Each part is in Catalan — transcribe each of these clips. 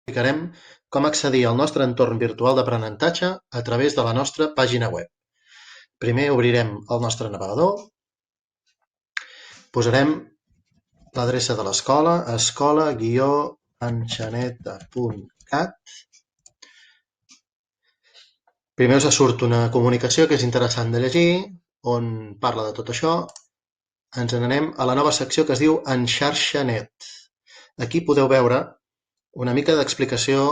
explicarem com accedir al nostre entorn virtual d'aprenentatge a través de la nostra pàgina web. Primer obrirem el nostre navegador, posarem l'adreça de l'escola, escola-enxaneta.cat. Primer us surt una comunicació que és interessant de llegir, on parla de tot això. Ens n'anem a la nova secció que es diu Enxarxa.net. Aquí podeu veure una mica d'explicació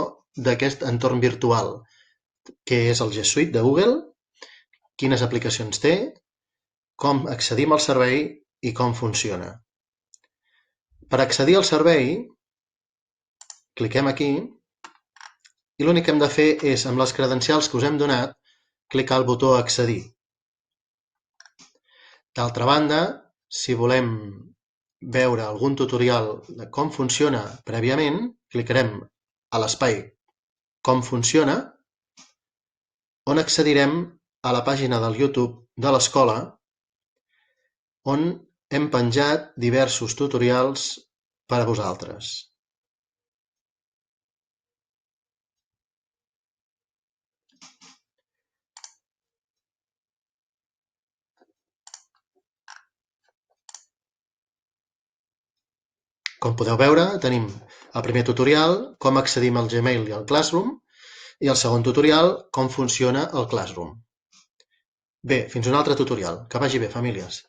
d'aquest entorn virtual, què és el G Suite de Google, quines aplicacions té, com accedim al servei i com funciona. Per accedir al servei, cliquem aquí i l'únic que hem de fer és, amb les credencials que us hem donat, clicar el botó Accedir. D'altra banda, si volem veure algun tutorial de com funciona prèviament, clicarem a l'espai Com funciona, on accedirem a la pàgina del YouTube de l'escola, on hem penjat diversos tutorials per a vosaltres. Com podeu veure, tenim el primer tutorial, com accedim al Gmail i al Classroom, i el segon tutorial, com funciona el Classroom. Bé, fins un altre tutorial. Que vagi bé, famílies.